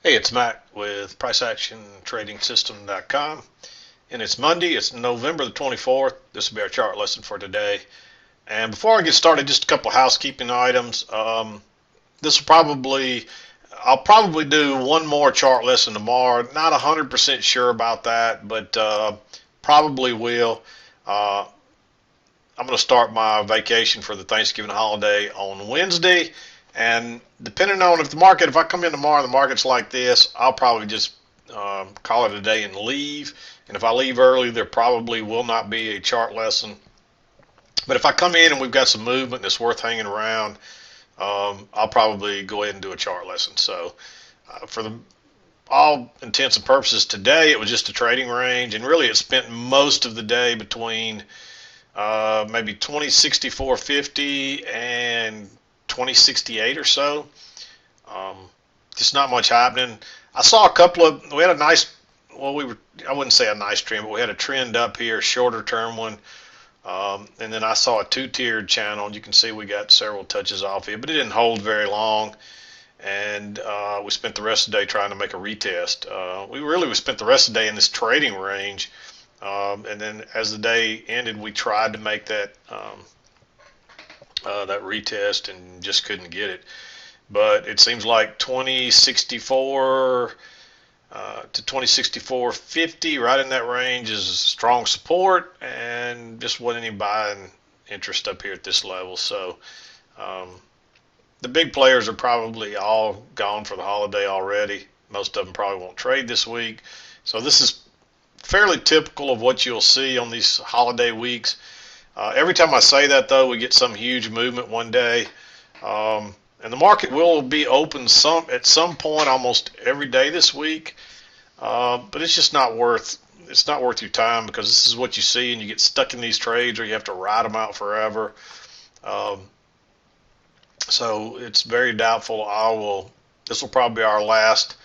Hey, it's Mack with PriceActionTradingSystem.com, and it's Monday. It's November the 24th. This will be our chart lesson for today. And before I get started, just a couple of housekeeping items. This will I'll probably do one more chart lesson tomorrow. Not 100% sure about that, but probably will. Uh, I'm going to start my vacation for the Thanksgiving holiday on Wednesday. And depending on if I come in tomorrow and the market's like this, I'll probably just call it a day and leave. And if I leave early, there probably will not be a chart lesson. But if I come in and we've got some movement that's worth hanging around, I'll probably go ahead and do a chart lesson. So for all intents and purposes today, it was just a trading range, and really it spent most of the day between maybe 2064.50 and 2068 or so. Um, just not much happening. I saw we had a nice, I wouldn't say a nice trend, but we had a trend up here, shorter term one. And then I saw a two-tiered channel. You can see we got several touches off here, but it didn't hold very long. And we spent the rest of the day trying to make a retest. We spent the rest of the day in this trading range. And then as the day ended, we tried to make that retest and just couldn't get it. But it seems like 2064 to 2064.50, right in that range, is strong support, and just wasn't any buying interest up here at this level. So um, the big players are probably all gone for the holiday already. Most of them probably won't trade this week. So this is fairly typical of what you'll see on these holiday weeks. Every time I say that, though, we get some huge movement one day. And the market will be open at some point almost every day this week. But it's just not worth your time, because this is what you see, and you get stuck in these trades, or you have to ride them out forever. Um, so it's very doubtful. This will probably be our last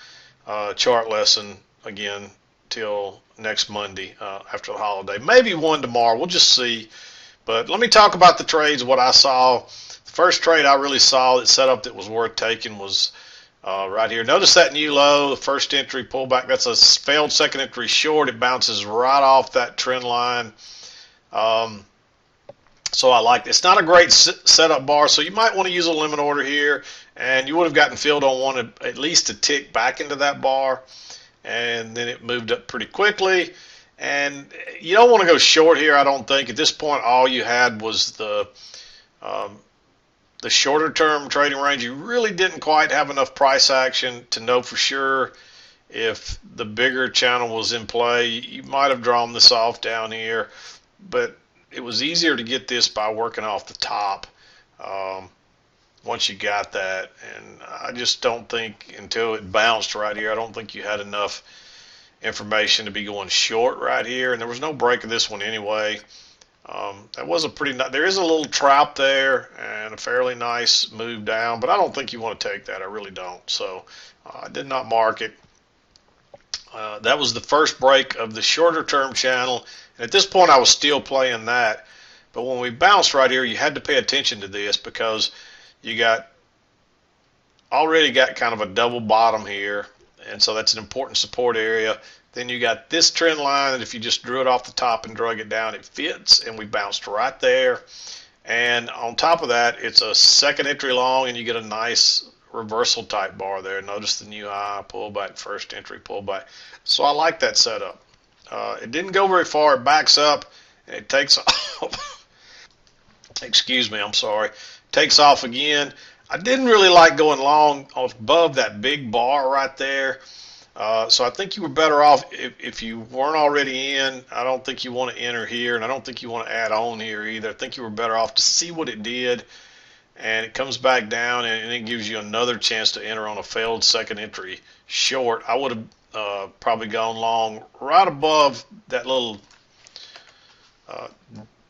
chart lesson again till next Monday after the holiday. Maybe one tomorrow. We'll just see. But let me talk about the trades, what I saw. The first trade I really saw that set up that was worth taking was right here. Notice that new low, the first entry pullback. That's a failed second entry short. It bounces right off that trend line. So I like it. It's not a great setup bar, so you might want to use a limit order here, and you would have gotten filled on one at least to tick back into that bar, and then it moved up pretty quickly. And you don't want to go short here, I don't think. At this point, all you had was the shorter term trading range. You really didn't quite have enough price action to know for sure if the bigger channel was in play. You might have drawn this off down here, but it was easier to get this by working off the top once you got that. And I just don't think, until it bounced right here, I don't think you had enough information to be going short right here. And there was no break of this one anyway. That was there is a little trap there and a fairly nice move down, but I don't think you want to take that. I really don't. So I did not mark it. That was the first break of the shorter term channel. And at this point, I was still playing that. But when we bounced right here, you had to pay attention to this, because you already got kind of a double bottom here. And so that's an important support area. Then you got this trend line that if you just drew it off the top and drug it down, it fits, and we bounced right there. And on top of that, it's a second entry long, and you get a nice reversal type bar there. Notice the new high, pullback, first entry, pullback. So I like that setup. It didn't go very far. It backs up, and it takes off. Excuse me, I'm sorry. Takes off again. I didn't really like going long above that big bar right there. So I think you were better off if you weren't already in. I don't think you want to enter here, and I don't think you want to add on here either. I think you were better off to see what it did, and it comes back down, and it gives you another chance to enter on a failed second entry short. I would have probably gone long right above that little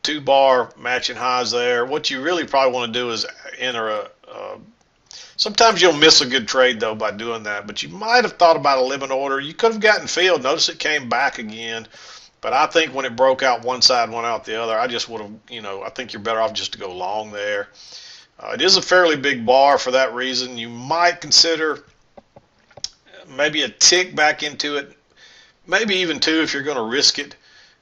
two bar matching highs there. What you really probably want to do is enter sometimes you'll miss a good trade, though, by doing that, but you might have thought about a limit order. You could have gotten filled. Notice it came back again, but I think when it broke out one side, went out the other, I just would have, I think you're better off just to go long there. It is a fairly big bar for that reason. You might consider maybe a tick back into it, maybe even two if you're going to risk it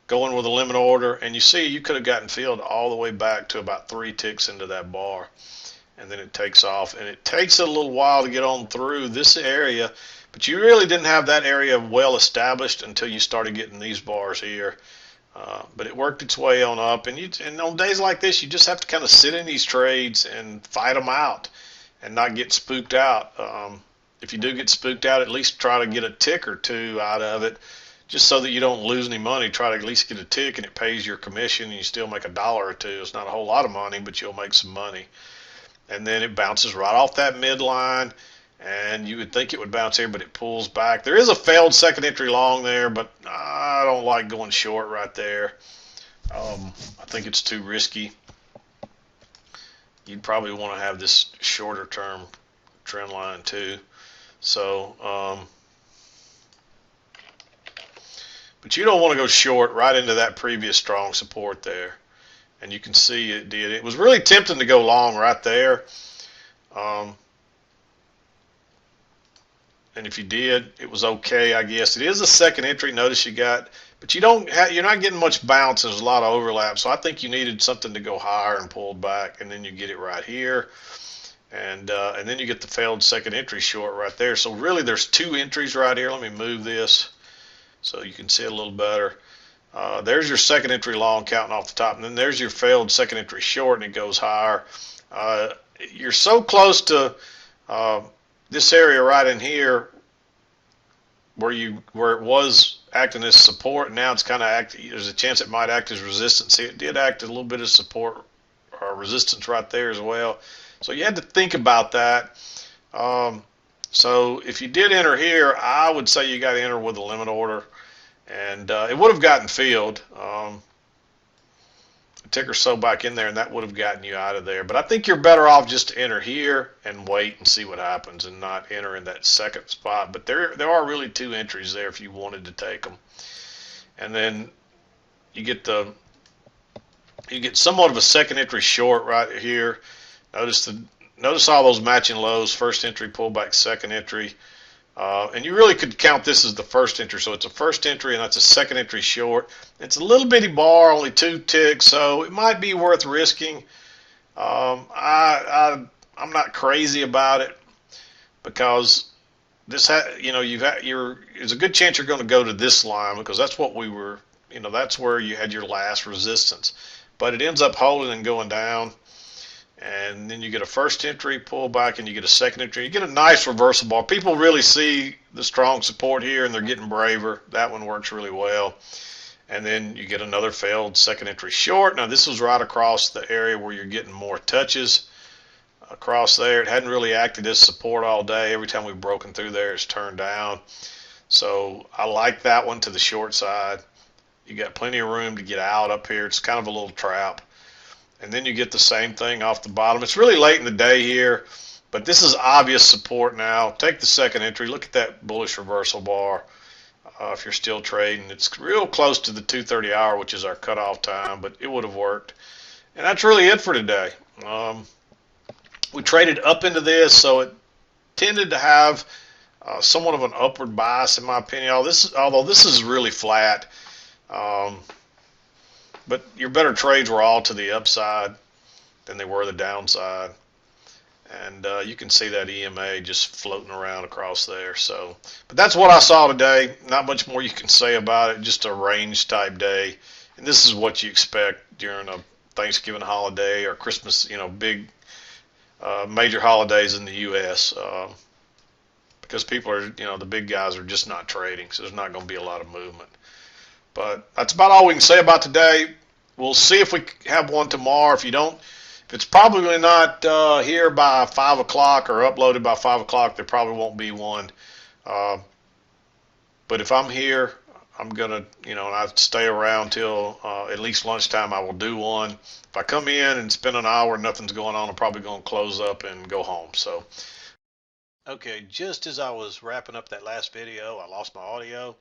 going with a limit order. And you see, you could have gotten filled all the way back to about 3 ticks into that bar, and then it takes off. And it takes a little while to get on through this area, but you really didn't have that area well established until you started getting these bars here. But it worked its way on up, and on days like this, you just have to kind of sit in these trades and fight them out and not get spooked out. If you do get spooked out, at least try to get a tick or two out of it, just so that you don't lose any money. Try to at least get a tick, and it pays your commission, and you still make $1 or two. It's not a whole lot of money, but you'll make some money. And then it bounces right off that midline, and you would think it would bounce here, but it pulls back. There is a failed second entry long there, but I don't like going short right there. I think it's too risky. You'd probably want to have this shorter term trend line too. So, but you don't want to go short right into that previous strong support there. And you can see it did. It was really tempting to go long right there. And if you did, it was okay, I guess. It is a second entry. Notice you got, but you're not getting much bounce. There's a lot of overlap. So I think you needed something to go higher and pull back, and then you get it right here. And then you get the failed second entry short right there. So really there's 2 entries right here. Let me move this so you can see it a little better. There's your second entry long counting off the top, and then there's your failed second entry short, and it goes higher. You're so close to this area right in here where it was acting as support, and now it's kind of acting. There's a chance it might act as resistance. See, it did act a little bit of support or resistance right there as well. So you had to think about that. So if you did enter here, I would say you got to enter with a limit order, and it would have gotten filled. A tick or so back in there, and that would have gotten you out of there. But I think you're better off just to enter here and wait and see what happens, and not enter in that second spot. But there are really 2 entries there if you wanted to take them. And then you get somewhat of a second entry short right here. Notice all those matching lows, first entry, pullback, second entry. And you really could count this as the first entry. So it's a first entry, and that's a second entry short. It's a little bitty bar, only 2 ticks, so it might be worth risking. I'm not crazy about it, because there's a good chance you're going to go to this line, because that's what we were, that's where you had your last resistance. But it ends up holding and going down. And then you get a first entry, pull back, and you get a second entry. You get a nice reversal bar. People really see the strong support here, and they're getting braver. That one works really well. And then you get another failed second entry short. Now this was right across the area where you're getting more touches across there. It hadn't really acted as support all day. Every time we've broken through there, it's turned down. So I like that one to the short side. You got plenty of room to get out up here. It's kind of a little trap. And then you get the same thing off the bottom. It's really late in the day here, but this is obvious support now. Take the second entry. Look at that bullish reversal bar. If you're still trading, it's real close to the 2:30 hour, which is our cutoff time, but it would have worked. And that's really it for today. We traded up into this, so it tended to have somewhat of an upward bias, in my opinion. Although this is really flat. But your better trades were all to the upside than they were the downside. And you can see that EMA just floating around across there. So, but that's what I saw today. Not much more you can say about it. Just a range type day. And this is what you expect during a Thanksgiving holiday or Christmas, big major holidays in the U.S. Because people are, the big guys are just not trading. So there's not going to be a lot of movement. But that's about all we can say about today. We'll see if we have one tomorrow. If it's probably not here by 5 o'clock or uploaded by 5 o'clock, there probably won't be one. But if I'm here, I'm going to, and I stay around till at least lunchtime, I will do one. If I come in and spend an hour and nothing's going on, I'm probably going to close up and go home. So, okay, just as I was wrapping up that last video, I lost my audio.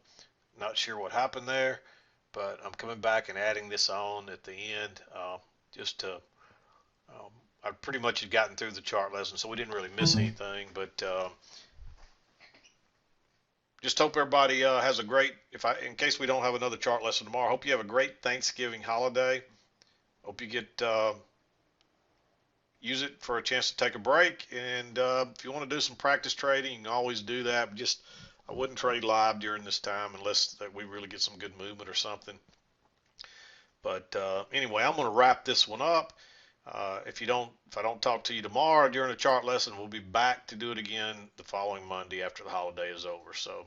Not sure what happened there, but I'm coming back and adding this on at the end just to I pretty much had gotten through the chart lesson, so we didn't really miss anything. But just hope everybody has a great. In case we don't have another chart lesson tomorrow, hope you have a great Thanksgiving holiday. Hope you get use it for a chance to take a break. And if you want to do some practice trading, you can always do that. But just I wouldn't trade live during this time unless that we really get some good movement or something. But anyway, I'm going to wrap this one up. If I don't talk to you tomorrow during the chart lesson, we'll be back to do it again the following Monday after the holiday is over. So,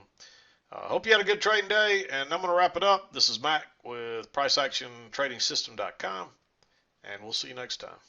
hope you had a good trading day, and I'm going to wrap it up. This is Mack with PriceActionTradingSystem.com, and we'll see you next time.